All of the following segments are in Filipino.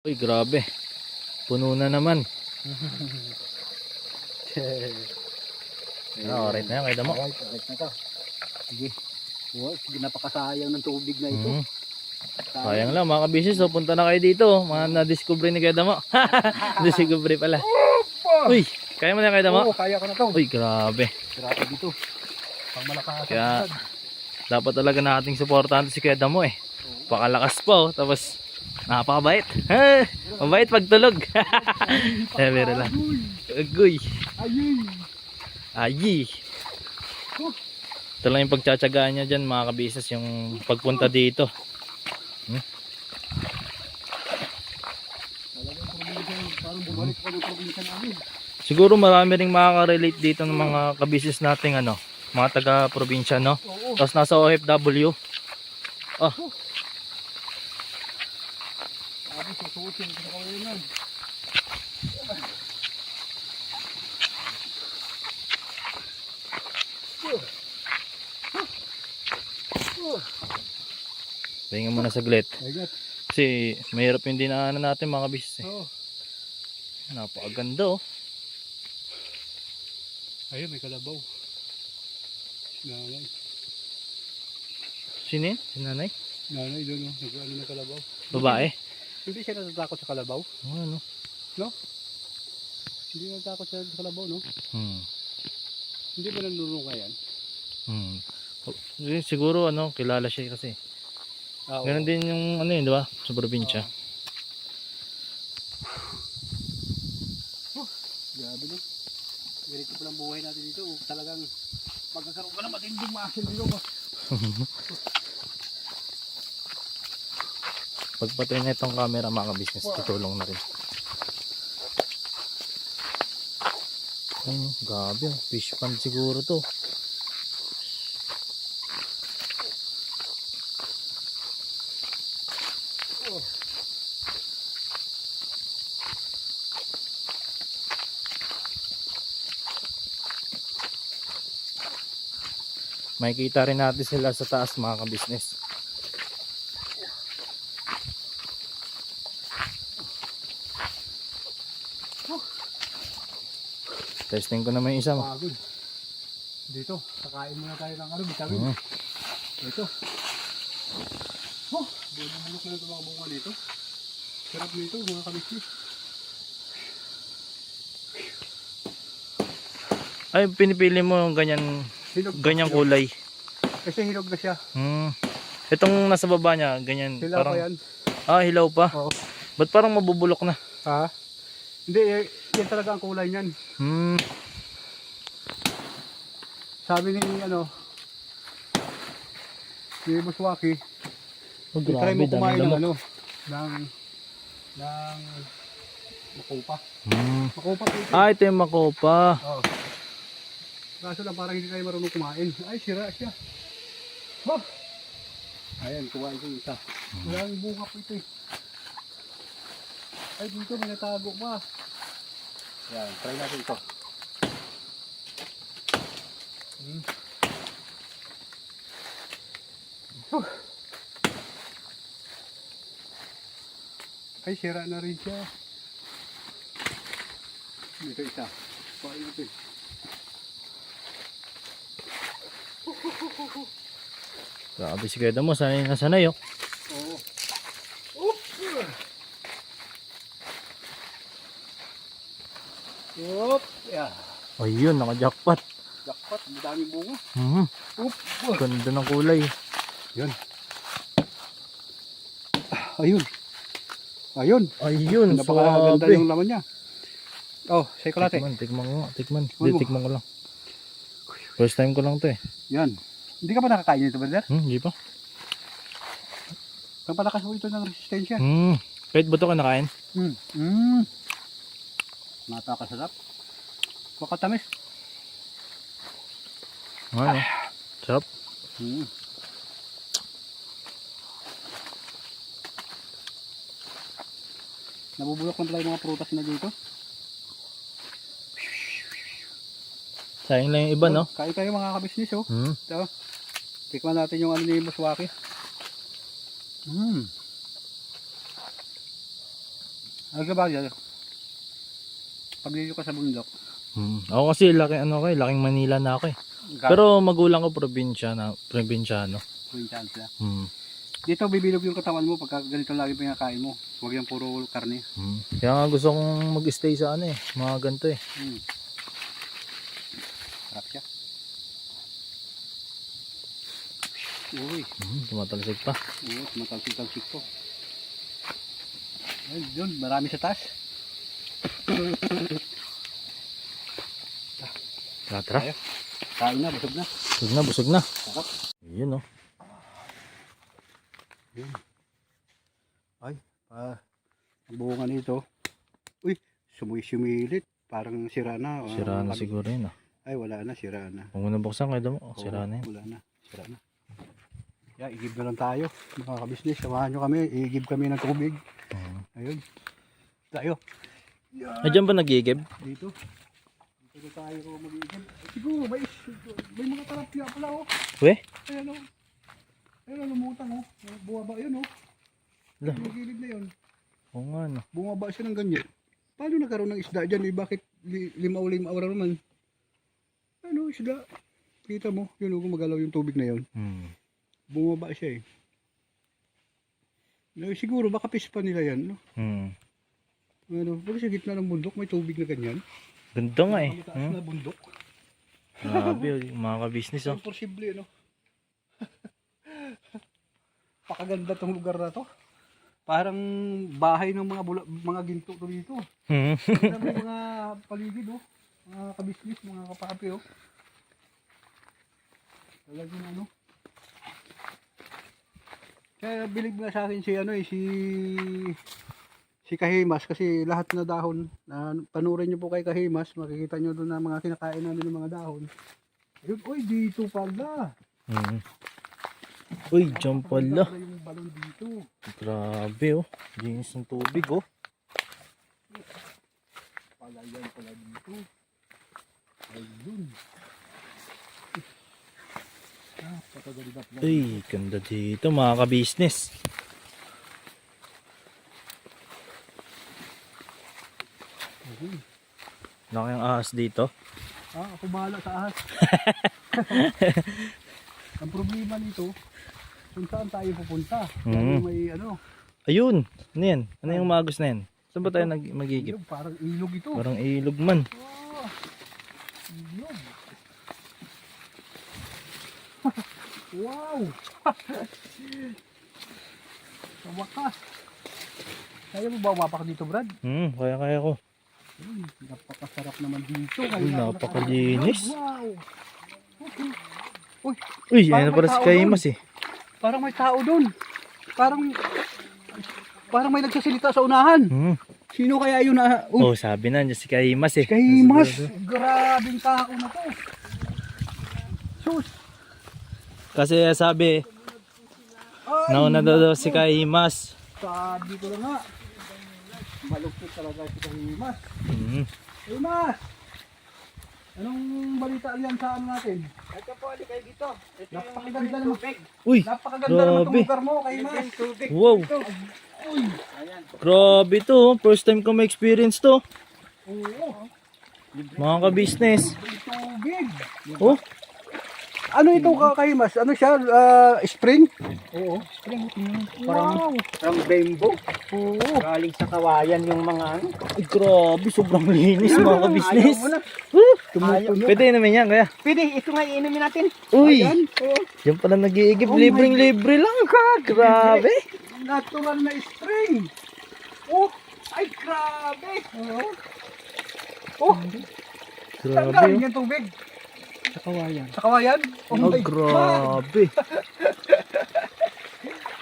Uy, grabe. Puno na naman. Alright na yan, kaya mo. Alright na to. Sige. Oh, sige, napakasayang ng tubig na ito. Sayang lang mga kabisis, so punta na kayo dito. Mga na-discovery ni Kuya Damo. Discovery pala. Uy, kaya mo na Kuya Damo? Oo, kaya ko na to. Uy, grabe. Grabe dito. Pang malakas. Kaya dapat talaga nating suportahan si Kuya Damo eh. Pakalakas po, tapos napakabait. Mabait pagtulog. Pero lang. Agoy. Ayi. Ito lang yung pagtsatsagaan niya dyan mga kabisnes, yung pagpunta dito. Parang bumalik pa ng probinsya namin. Siguro marami ring makaka-relate dito ng mga kabisnes nating ano, mga taga-probinsya, no? Oo. Tapos nasa OFW. Ah, Sabi, susuotin sa kawalan. pahinga muna saglit. Ayun. Kasi mahirap yung dinaanan natin mga kabisnes. Oo. Napakaganda oh. Ayun, may kalabaw. Nanay. Sino yun? Si nanay? Nanay doon, no? Nag-ano na kalabaw. Babae? Hindi siya natatakot sa kalabaw. Ano? No? Hindi natatakot siya sa kalabaw, no? Hindi ba nanunong yan? Siguro ano, kilala siya kasi. Ah, Ganun din yung ano yun, di ba? Sa probinsya. Grabe, no? Ganito pa lang buhay natin dito. Talagang magkakaroon ka na matinding muscle dito. Pagpatay na itong camera mga business, tutulong na rin. Ayun, grabe. Fish pond siguro to. Makikita rin natin sila sa taas mga ka-business. Testing ko naman yung isa mo. Pagod. Dito, kakain muna tayo ng ano, vitamin. Ito. Oh, bulok na ito mga bunga dito. Sarap nito mga kabisnes. Ay, pinipili mo yung ganyan, ganyang kulay. Kasi hinog na siya. Itong nasa baba niya, ganyan. Hilaw parang, pa yan. Ah, hilaw pa. Oo. Ba't parang mabubulok na? Ha? Hindi, yan talaga ang kulay niyan. Sabi ni ano, si Buswaki, Oh, try grabe, mo kumain ng dami ano, ng makopa. Makopa po ito. Ah, ito yung makopa. Oo. Kaso lang parang hindi tayo marunong kumain. Ay, sira siya. Oh! Ayan, kuhain ko yung isa. Walang bunga po ito eh. Ay, dito may natago pa. Ayan, try natin ito. Ay, sira na rin siya. Dito isa. Kuhain natin. Grabe si Kuya Damo, sanay na sanay oh. Oo. Oop! Yeah. Ayun, naka-jackpot. Jackpot, madaming bunga. Oop! Ganda ng kulay. Yan. Ayun. Ayun. Ayun, Napakaganda swabe. yung laman niya. Oh, chocolate. Tikman ko nga, tikman. Tikman Hindi, mo. tikman ko lang. First time ko lang to eh. Yan. Hindi ka ba nakakain nito, brother? Hindi pa. Pampalakas mo ito ng resistensya. Kahit buto ka nakain? Napakasarap. Makatamis. Ano? Sarap. Nabubulok lang pala yung mga prutas na dito. Sayang lang yung iba, no? Kain tayo mga kabisnis, oh. Hmm. Ito. Tikman natin yung ano ni Buswaki. Aga ba yan? Pag dito ka sa bundok. Ako kasi laking Manila na ako eh. Pero magulang ko probinsyano. Provinciano sila. Dito Dito bibilog yung katawan mo pagka ganito lagi pinakain mo. Huwag yung puro karne. Kaya nga gusto kong mag-stay sa mga ganito eh. Sarap siya. Uy. Tumatalsik pa. Oo, tumatalsik-talsik po. Ay, yun, marami sa taas. Tara. Tayo. Kain na, busog na. Busog na. Sarap. Yun oh. Yun. Ay, bunga nito. Uy, sumumilit. Parang sira na. Sira na siguro yun ah. Ay, wala na, sira na. Kung muna buksan kayo mo, sira na yun. Wala na, sira na. Yeah, igib na lang tayo. Mga kabisnes, samahan nyo kami. Igib kami ng tubig. Ayun. Tayo. Ay, dyan ba nag-iigib? Dito. Dito tayo mag-igib. Siguro, may mga talapia pala oh. We? Ayan oh. Ayun, lumutang oh. Bumaba yun oh. Lah. Yung gilid na yun. Oo nga no. Bumaba siya ng ganyan. Paano nagkaroon ng isda dyan eh? Bakit limaw-limaw na naman? Ano isda? Kita mo, yun oh, gumagalaw yung tubig na yun. Bumaba siya eh. No, siguro baka pispa nila yan, no? Ano, pag sa gitna ng bundok may tubig na ganyan. Ganda nga eh. Mataas na bundok. Grabe, mga ka-business oh. Imposible, no? Pakaganda tong lugar na to. Parang bahay ng mga ginto to dito. May mga paligid, oh. Mga kabisnis, mga kapapi, oh. Talagang ano. Kaya bilib nga sa akin si Kahimas kasi lahat na dahon na panurin niyo po kay Kahimas, makikita niyo doon na mga kinakain namin ng mga dahon. Ayun, oy, dito pala. Uy, dyan pala. Yung balon dito. Grabe oh. Linis ng tubig oh. Palayan pala dito. Ayun. Patagalibat lang. Uy, ganda dito mga ka-business. Laki ang ahas dito. Ako bahala sa ahas. Ang problema nito, kung saan tayo pupunta. May ano. Ayun, ano yan? Ano yung magos na yan? Saan ba tayo magigip? Parang ilog ito. Parang ilog man. Ilog. Wow! Sa wakas. Kaya mo ba umapak dito, Brad? Kaya ko. Napakasarap naman dito. Uy, napakalinis. Wow! Uy, yan na para si Kahimas eh. Parang may tao doon. Parang may nagsasalita sa unahan. Sino kaya yun na? Oh, sabi na, si Kahimas eh. Kahimas! Grabing tako na to. Sus! Kasi sabi, nauna daw si Kahimas. Sabi ko na nga. Malupit talaga si Kahimas. Kahimas! Anong balita yan sa ano natin? Ito po, ali kayo dito. Ito Napakaganda yung tubig. Uy, Napakaganda naman itong grabe. lugar mo, Kahimas. Tubig. Wow, Uy! Ayan. grabe to. First time ko ma-experience to. Oo! Mga ka-business. Tubig! Oh, Ano ito Kahimas? Ano siya? Spring? Oo, spring. Wow! From Bembo. Oo! Galing sa kawayan yung mga ano. ay, grabe. Sobrang linis mga ka-business. Ayaw mo na. Tumutunog. Pwede naman yan kaya. Pwede, ito nga iinumin natin. Uy, Ayan. Oo. yan pala nag-iigib. Oh my Libreng-libre lang. Grabe. Natural na spring! Oh! Ay, grabe! Oo! Oh! Saan Grabe. galing yung tubig? Sa kawayan. Sa kawayan? Oh, my God! grabe.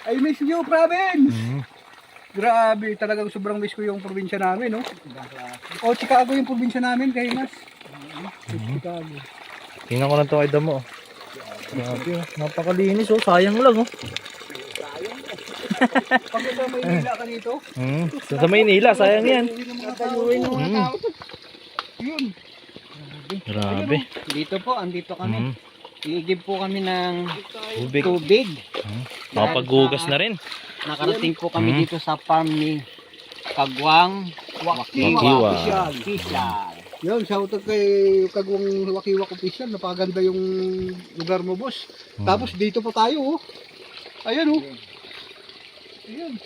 I miss you, province! Grabe, talagang sobrang miss ko yung probinsya namin, no? O, Chicago yung probinsya namin, Kahimas. Chicago. Tingnan ko lang to kay Damo. Grabe oh. Napakalinis oh. Sayang lang oh. Pag ito may hila ka dito, Sa Maynila, sayang yan. natayuin ng mga tao. Yun. Grabe. Dito po, andito kami. Iigib po kami ng Tubig. tubig. Makapaghugas na rin. Nakarating po kami dito sa farm ni Kagwang Wakiwa. Official. Yun, shoutout kay Kagwang Wakiwak Official. Napakaganda yung lugar mo, boss. Tapos dito pa tayo, oh. Ayan, oh. Ayan.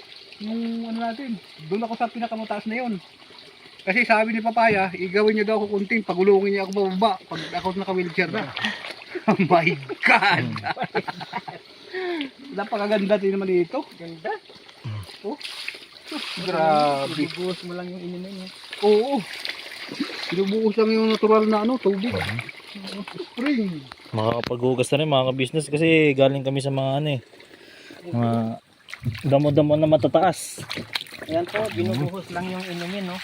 Yung ano natin. Doon ako sa pinakamataas na yun. Kasi sabi ni Papaya, igawin niyo daw ako kunting, pagulungin niyo ako bababa pag ako naka-wheelchair na. Oh my God! Napakaganda din naman dito. Ganda. Oh. Grabe. Bubuhos mo lang yung inumin. Oo. Binubuhos lang yung natural na ano, tubig. Spring. Makakapaghugas na rin mga ka-business kasi galing kami sa mga ano eh. Mga damo-damo na matataas. Ayan po, binubuhos lang yung inumin, no?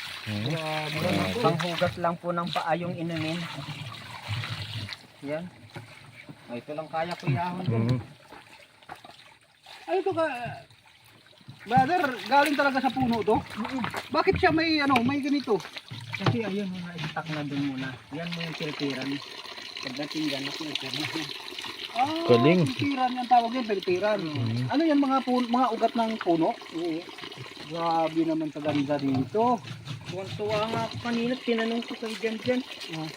Panghugas lang po ng paa yung inumin. Yan. Ay, ito lang kaya ko yahon ko. Ano to ka? Brother, galing talaga sa puno to? Bakit siya may ano, may ganito? Kasi ayun, na-stack na dun muna. Yan mo yung filteran. Pagdating dyan, na-filter na. Ah, Galing. Piltiran yung tawag yan, piltiran. Ano yan, mga ugat ng puno? Oo. Grabe naman kaganda dito. Tuwan-tuwa nga ako kanina, tinanong ko kay Jan.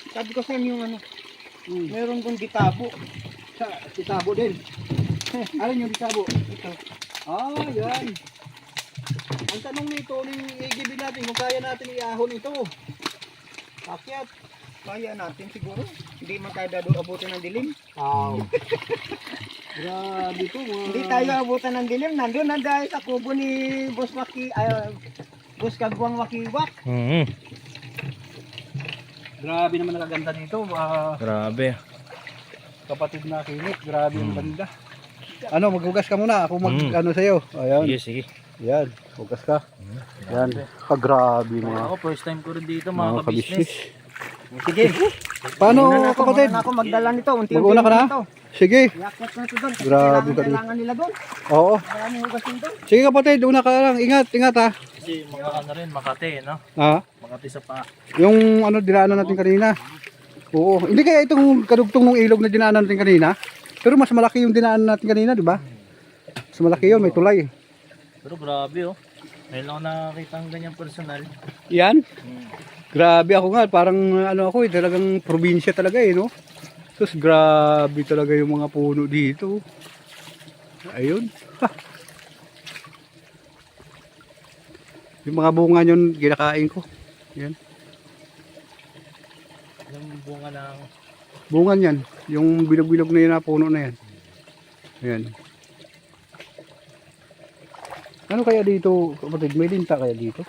Sabi ko saan yung ano, meron dun ditabo. Si Tabo din. Alin yung Tabo? Ito. Ah, yan. Ang tanong nito, i-give natin kung kaya natin iahon ito. Akyat. Kaya natin siguro. Hindi man tayo abutin ng dilim. Wow. Grabe to. Hindi tayo abutan ng dilim. Nandun na dahil sa kubo ni Boss Boss Kagwang Wakiwak. Grabe naman nakaganda dito. Grabe. Kapatid na Kinit, grabe yung ganda. Ano, maghugas ka muna. Ako ano sa'yo. Ayan. Sige, sige. Yan, hugas ka. Yan. Grabe mga Ako, first time ko rin dito mga ka-business. Sige. Paano Muna na ako, kapatid? muna na ako magdala nito. Mag-una ka na? Sige. Yakot na ito doon. Grabe ka rin. Kailangan nila doon. Oo. Maraming hugasin doon. Sige kapatid, una ka lang. Ingat, ingat ha. Kasi mga ano rin, Makati, no? Ha? Makati sa paa. Yung ano dinaanan natin kanina. Oo. Hindi kaya itong kadugtong ng ilog na dinaanan natin kanina. Pero mas malaki yung dinaanan natin kanina, di ba? Mas malaki yun, may tulay. Pero grabe oh. Ngayon lang ako nakakita ng ganyang personal. Yan. Grabe ako nga, parang ano ako eh, talagang probinsya talaga eh, no? Tapos grabe talaga yung mga puno dito. Ayun. Yung mga bunga yun, ginakain ko. Yan. Yung bunga ng... Bunga yan. Yung bilog-bilog na yun na puno na yan. Ayan. Ano kaya dito, kapatid? May linta kaya dito?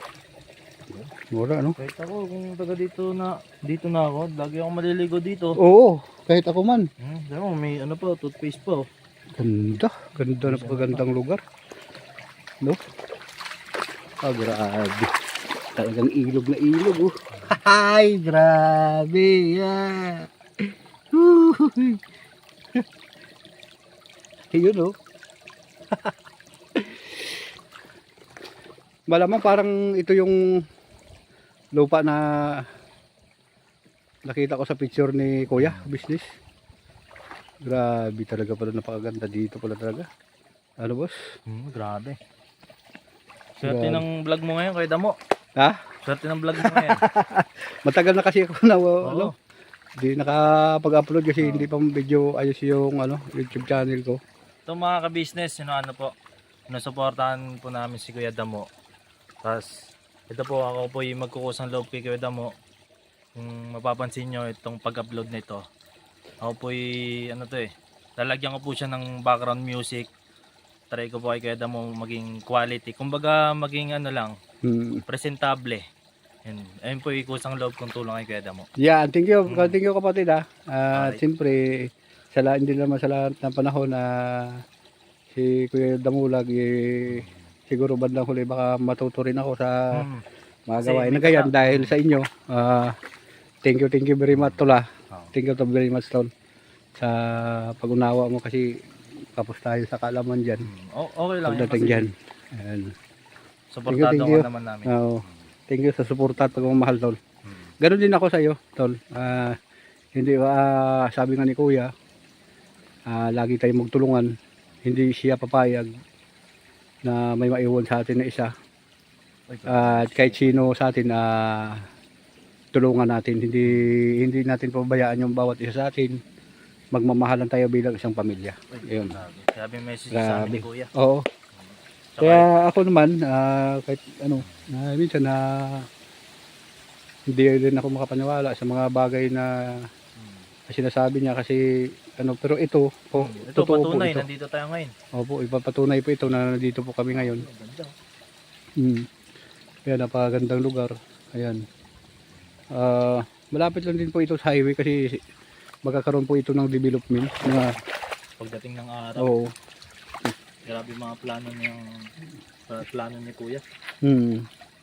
Wala, no? Kahit ako, kung taga dito na ako, lagi ako maliligo dito. Oo, kahit ako man. Diba, may ano pa, toothpaste pa oh. Ganda. Ganda na pagandang lugar. No? Ah, grabe. Talagang ilog na ilog, oh. Ay, grabe. Yeah. Yun, oh. Malamang parang ito yung lupa na nakita ko sa picture ni Kuya, business. Grabe talaga pala, napakaganda dito pala talaga. Ano boss? Grabe. Swerte ng vlog mo ngayon, Kuya Damo. Ha? Swerte ng vlog mo ngayon. Matagal na kasi ako na Oo. ano, hindi nakapag-upload kasi hindi pa video ayos yung ano, YouTube channel ko. Ito mga ka-business, ano po, sinusuportahan po namin si Kuya Damo. Tapos, ito po, ako po yung magkukusang loob kay Kuya Damo. Kung mapapansin nyo itong pag-upload nito, ako po yung, ano to eh, lalagyan ko po siya ng background music. Try ko po kay Kuya Damo maging quality. Kumbaga, maging ano lang, presentable. Ayun po yung kusang loob kong tulong kay Kuya Damo. Yeah, thank you. Thank you kapatid ha. Okay. Siyempre, hindi naman sa lahat ng panahon na si Kuya Damulag siguro bandang huli baka matuto rin ako sa mga Kasi gawain na may ganyan dahil sa inyo. Thank you very much Tula. Thank you very much Tol sa pag-unawa mo kasi tapos tayo sa kaalaman dyan. Okay lang yun Pagdating kasi dyan. Ayan. supportado Thank you. ka naman namin. Thank you sa suporta at pagmamahal Tol. Ganon din ako sa iyo Tol. Hindi sabi nga ni Kuya, lagi tayong magtulungan. Hindi siya papayag na may maiwan sa atin na isa. At kahit sino sa atin tulungan natin, hindi natin pabayaan yung bawat isa sa atin. Magmamahalan tayo bilang isang pamilya. Ayun. Grabe yung message sa amin ni Kuya. Oo. Tsaka, Kaya ako naman, kahit minsan hindi rin ako makapaniwala sa mga bagay na sinasabi niya kasi pero ito ito totoo patunay, po ito. nandito tayo ngayon. Opo, ipapatunay po ito na nandito po kami ngayon. Ganda. Kaya napakagandang lugar. Ayan. Malapit lang din po ito sa highway kasi magkakaroon po ito ng development na Pagdating ng araw, oo. grabe mga plano ni Kuya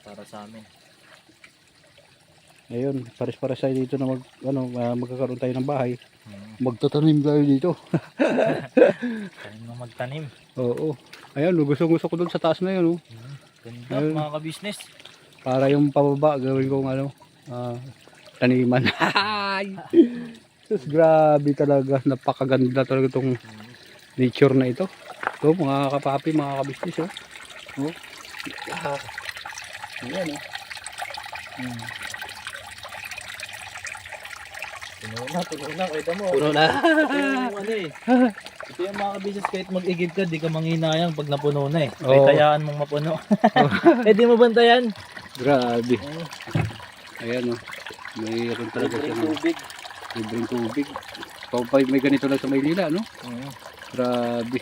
para sa amin. Ayun, pares-pares tayo dito na magkakaroon tayo ng bahay. Magtatanim tayo dito. Tayo na magtanim. Oo. Ayun, gusto ko doon sa taas na yun. Ganda Ayun. mga ka-business. Para yung pababa gawin kong taniman. Sus, grabe talaga. Napakaganda talaga itong nature na ito. Ito mga kapapi, mga kabisnes. Oh. Ayan Puno na, kita mo. Puno na. Ito yung mga ka-business, kahit mag-igib ka, di ka manghinayang pag napuno na eh. Oo. Kahit tayaan mong mapuno. Eh di mo bantayan. Grabe. Ayan mayroon talaga siya Tubig. libreng tubig. May ganito lang sa Maynila, no? Grabe.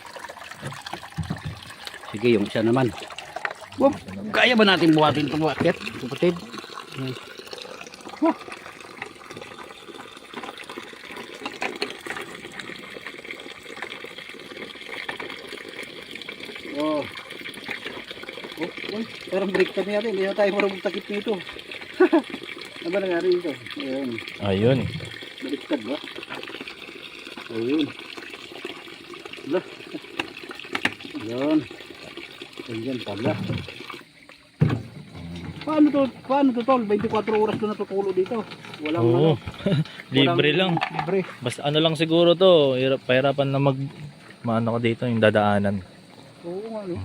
Sige, yung isa naman. Wop, kaya ba natin buhatin itong buhatit? Kapatid. Oh. Parang baliktad niya rin. Hindi na tayo marunong takip nito. Ano ba nangyari dito? Ayan. Ayun. Baliktad ba? Ayun. Wala. Ayan. Ayan pala. Paano to tol? 24 oras na natutulo dito. Walang Libre lang. Libre. Basta ano lang siguro to, pahirapan na maano ko dito yung dadaanan. Oo nga no.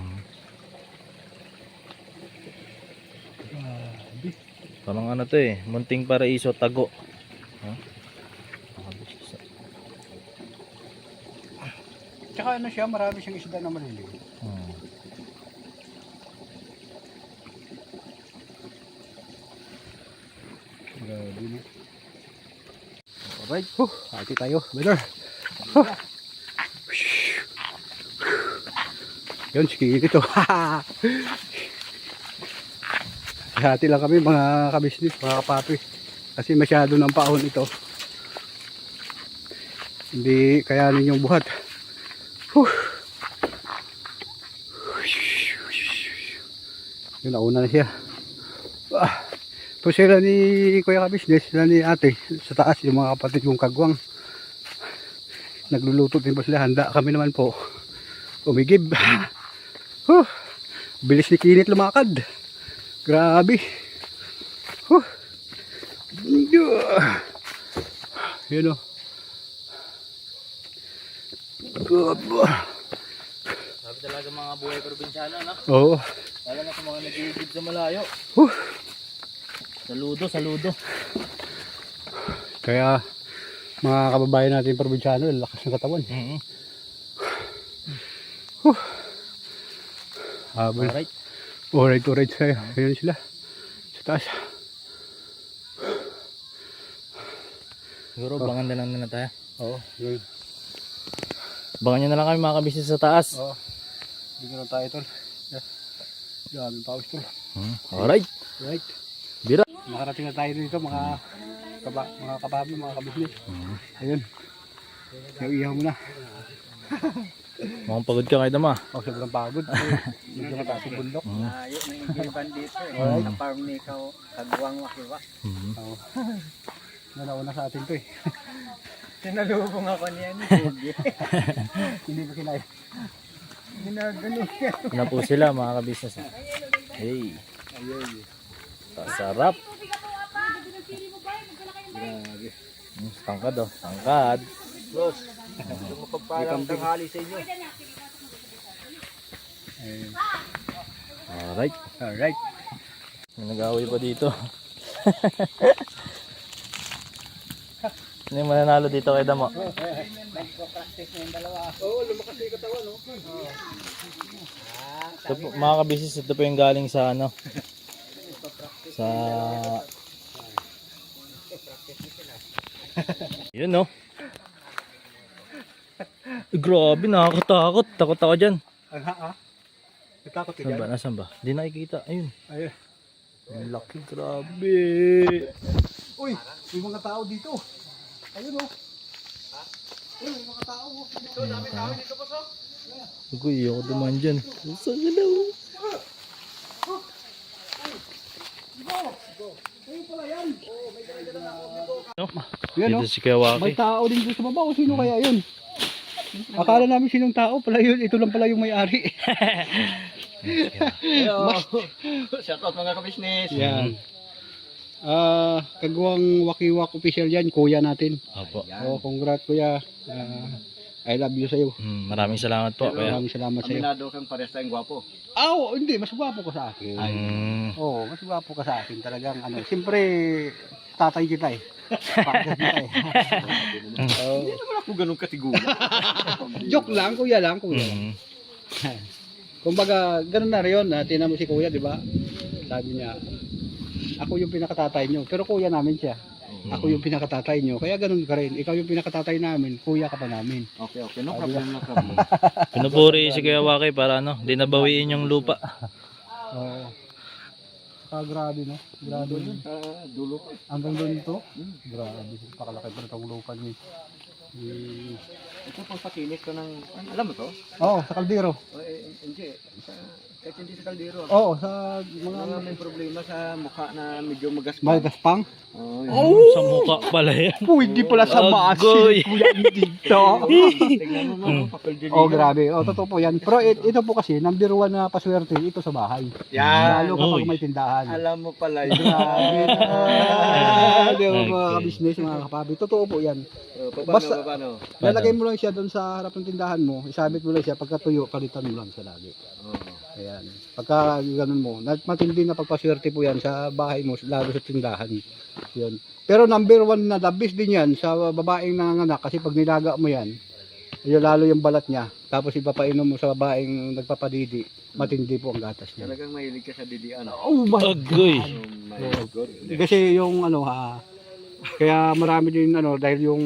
Parang ano to munting paraiso tago. Tsaka ano siya, marami siyang isda na maliliit. Grabe na. Alright, hati tayo, brother. Yun, sige dito. Hati lang kami mga kabisnis, mga kapapi. Kasi masyado ng paon ito. Hindi kayanin yung buhat. Yun, nauna na siya. Ito sila ni Kuya Kabisnes, sila ni ate sa taas, yung mga kapatid kong kagwang. Nagluluto din po sila, handa kami naman po umigib. Bilis ni Kinit lumakad. Grabe. Yun o. Sabi talaga mga buhay probinsyano, no? Oo. Lalo na sa mga nag-iigib sa malayo. Saludo. Kaya mga kababayan natin probinsyano, lakas ng katawan. Alright. Alright sa'yo. Ayun sila. Sa taas. Siguro bangan na lang na tayo. Oo. Yun. Bangan nyo na lang kami mga kabisnes sa taas. Oo. Dito na tayo tol. Daming pawis tol. Alright. Right. Bira. Nakarating na tayo dito mga kababi, mga kabisnes. Ayun. Yung ihaw mo na. Mukhang pagod ka kayo dama. Sobrang pagod. Medyo mataas yung bundok. Layo na igiban dito Sa farm ni Kagwang Wakiwak. Oo. Nauna sa atin to Sinalubong ako niya ni Pugi. Hindi ko kinaya. Ginagano niya. Ano po sila mga kabisnes. Hey. Sarap. Grabe. Tangkad oh. Tangkad. Boss, mapagpalang tanghali sa inyo. Ayun. Alright. Alright. May nag-away pa dito. Ano yung mananalo dito kay Damo? Nagpo-practice na yung dalawa. Oo, lumakas yung katawan, no? Ito po, mga kabisis, ito po yung galing sa ano? Sa... Yun no? Grabe, nakakatakot. Takot ako dyan. Natakot ka Saan ba? dyan? Nasaan ba? Di nakikita. Ayun. Ayun. Ang laki, grabe. Uy, may mga tao dito. Ayun, oh. Uy, may mga tao. Dito, dami tao dito pa, so. Uy, ako dumaan dyan. Saan ka daw? Ayun pala yan. No? Yan, Dito oh. si Kawaki. May tao din dito sa baba. O sino kaya yun? Akala namin sinong tao. Pala yun. Ito lang pala yung may-ari. Hello. Shout out mga kabisnes. Yan. Kagawang Wakiwak official yan. Kuya natin. Opo. Oh, congrats kuya. I love you sa'yo. Maraming salamat po. Kaya. Maraming salamat sa'yo. Aminado kang parehas tayong gwapo. Hindi. Mas gwapo ka sa akin. Oo, mas gwapo ka sa akin. Talagang ano. Siyempre, tatay kita eh. Pagkat kita eh. Hindi naman ako ganun katigula. Joke lang, kuya lang, kuya. Mm. Kumbaga, ganun na rin yun. Tinan mo si kuya, di ba? Sabi niya, ako yung pinakatatay nyo. Pero kuya namin siya. Ako yung pinakatatay nyo. Kaya ganun ka rin. Ikaw yung pinakatatay namin. Kuya ka pa namin. Okay, okay. No problem, no problem. Pinupuri si Kawaki para ano, di nabawiin yung lupa. Oo. Grabe no? Grabe yun. Dulo ko. Hanggang doon ito? Grabe. Pakalaki pa itong lupa niya. Ito pang pakinis ko ng... Alam mo to? Oo, sa kaldero. Hindi. Kahit hindi sa kaldero. Oo, sa mga May problema sa mukha na medyo magaspang. may gaspang. Sa mukha pala yan. Pwede pala sa Agoy. masin. Kuya dito. Tignan mo mga papel dito. Oh, grabe. Oh, totoo po yan. Pero ito po kasi, number one na paswerte, ito sa bahay. Yan. Lalo kapag Uy. may tindahan. Alam mo pala yun. Grabe na. Di ba mga kabisnes, mga kapabi. Totoo po yan. Basta- Paano? Lalagay mo lang siya doon sa harap ng tindahan mo. Isabit mo lang siya. Pagka tuyo, palitan mo lang siya lagi. Ayan. Pagka ganun mo, matindi na pagpaswerte po yan sa bahay mo, lalo sa tindahan. Yun. Pero number one na the best din yan sa babaeng nanganganak kasi pag nilaga mo yan, yun, lalo yung balat niya. Tapos ipapainom mo sa babaeng nagpapadidi, matindi po ang gatas niya. Talagang mahilig ka sa didian. Oh my Agoy. Oh my God. Kasi yung ano kaya marami din ano dahil yung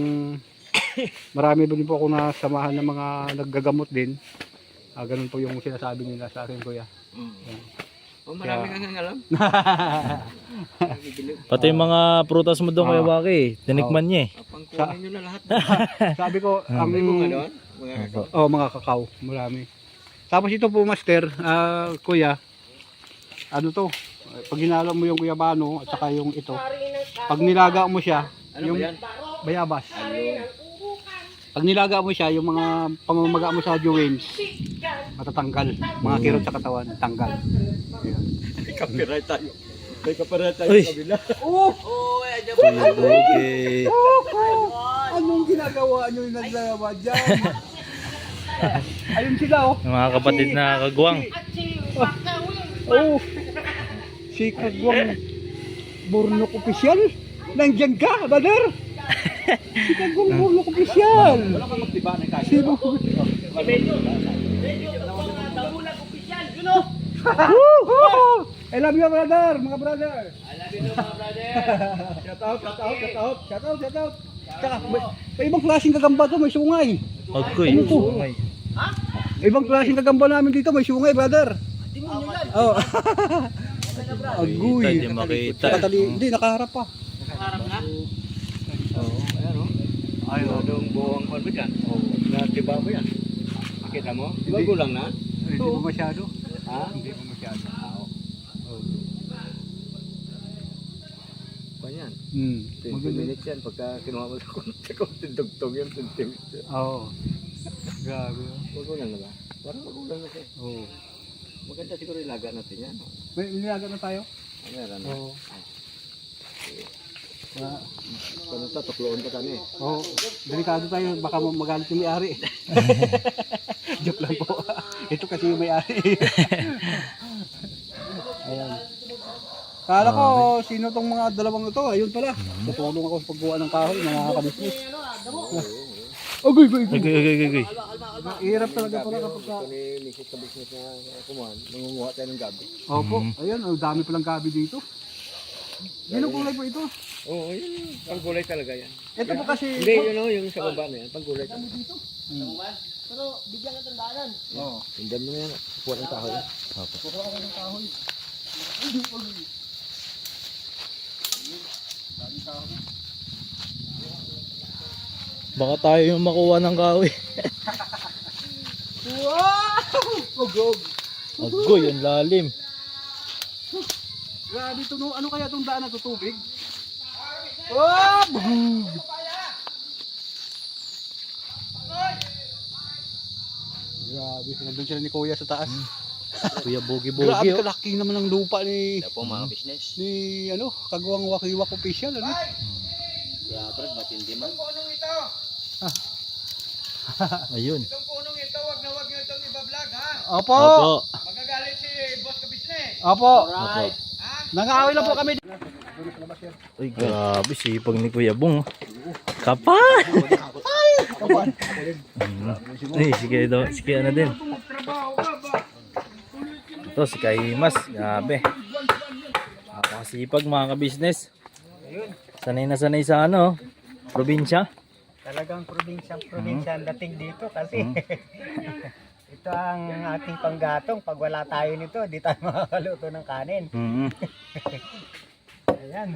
marami din po ako nasamahan ng mga naggagamot din. Ganun po yung sinasabi nila sa akin, kuya. Oh, marami kang alam. Pati yung mga prutas mo doon, Kawaki. Tinikman niya eh. Pangkunin nyo na lahat. Sabi ko, ang May mga doon? Mga kakao. mga kakao, marami. Tapos ito po, master, kuya, ano to? Pag hinalo mo yung guyabano at saka yung ito, pag nilaga mo siya, Ano yung ba yan? bayabas. Ayun. Pag nilaga mo siya, yung mga pamamaga mo sa joints, matatanggal. Mga kirot sa katawan, tanggal. Ayan. Copyright tayo. May copyright tayo Uy. sa kabila. Okay. Anong ginagawa nyo yung naglawa dyan? Ayun sila, oh. Yung mga kapatid na kagwang. Oh, si Kagwang Burnok Official. Nandiyan ka, brother? Si Kagwang Burnok Official. Wala kang magtiba na kayo. Si I love you, brother, mga brother. I love you, mga brother. Shout out, shout out, shout out. Shout out, shout out. Tsaka, may ibang klaseng kagamba to, may sungay. Agoy. Ano to? Ibang klaseng kagamba namin dito, may sungay, brother. Oh. Agoy. Hindi makita. Hindi, nakaharap pa. Ayun, yung buong kon mo dyan. Natiba mo yan. Nakita mo? Bago lang na. Hindi pa masyado. Ha? Hindi pa masyado. Pa yan. 20 Maganda. minutes yan. Pagka kinuha mo sa konting dugtong yan, centimeter. Oo. Grabe. Bago lang na ba? Parang bago lang na siya. Oo. Maganda siguro ilaga natin yan. No? May nilaga na tayo? Meron na. Oo. Kung ito, tukloon ka kami. Oo. Delikado tayo. Baka magalit yung may-ari. Joke lang po. Ito kasi yung may-ari. Ayan. Kala ko, sino tong mga dalawang ito? Ayun pala. Tutulong ako sa paggawa ng kahoy, mga kabisnes. Agoy, agoy, agoy. Gay. Hirap talaga pala kapag ka... Misis sa business na kumahan, mangunguha tayo ng gabi. Opo, ayan, ang dami palang gabi dito. Yun ang kulay po ito. Oo, yun. Panggulay talaga yan. Ito po kasi... Hindi, yun o, yung sa baba na yan. Panggulay talaga. Pero bigyan ka tandaan. Oo. Hindi mo na yan. Kuha ng kahoy. Kukuha ako ng kahoy. Baka tayo yung makuha ng kahoy. Wow! Ugog! Agoy, ang lalim. Grabe ito, no? Ano kaya itong daan na ito, tubig? Oh! Bugog! Grabe, nandun sila ni Kuya sa taas. Kuya Grabe, Bogi-Bogi. Oh. kalaki naman ng lupa ni... Ito po mga business. ni ano, Kagawang Wakiwak official, ano? Kaya parang matindi man. Ayun. Opo! Opo. Magagalit si Boss Kabisnes. Opo! Opo. Nang-aaway lang po kami. Uy, grabe sipag ni Kuya Bong. Kapal! Ay, sige ano din. Ito si Kaimas, grabe. Napakasipag mga ka-business. Sanay na sanay sa ano, probinsya. Talagang probinsya ang dating dito kasi ito ang ating panggatong. Pag wala tayo nito, di tayo makakaluto ng kanin. Mhm. Ayan.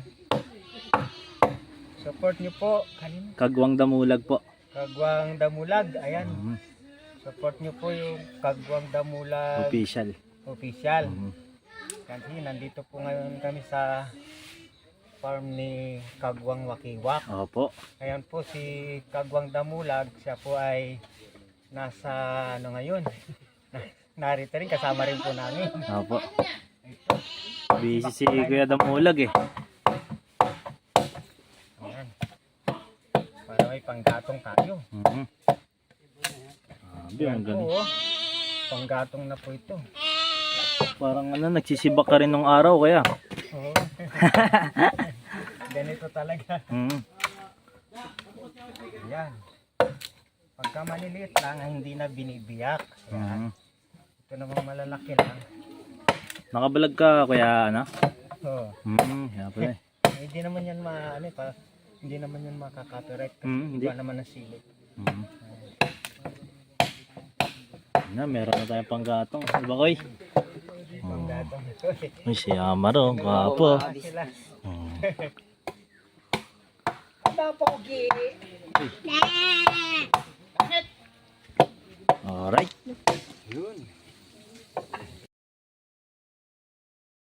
Support nyo po. Kanina. Kagwang Damulag po. Kagwang Damulag. Ayan. Mhm. Support nyo po yung Kagwang Damulag Official. official. Mhm. Kasi nandito po ngayon kami sa farm ni Kagwang Wakiwak. Opo. Ayan po si Kagwang Damulag. Siya po ay nasa ano ngayon. Narito rin, kasama rin po namin. Opo. Busy si Kuya Damulag eh. Ayan. Para may panggatong tayo. Mhm. Grabe, ang galing. Oo. Panggatong na po ito. Parang ano, nagsisibak ka rin nung araw kaya. Oo. Ganito talaga. Mhm. Ayan. Pagka maliliit lang, hindi na binibiyak. Ayan. Mhm. Ito namang malalaki lang. Nakabalag ka Kuya ano? Oo. Kaya pala eh. Hindi naman yan hindi naman yan makaka-copyright. Hindi. Iba naman ang silip. Mhm. Na, meron na tayong panggatong. Diba, Koy? Panggatong ito eh. Uy, si Amaro. Gwapo. Sila. Hmm. Alright. Yun.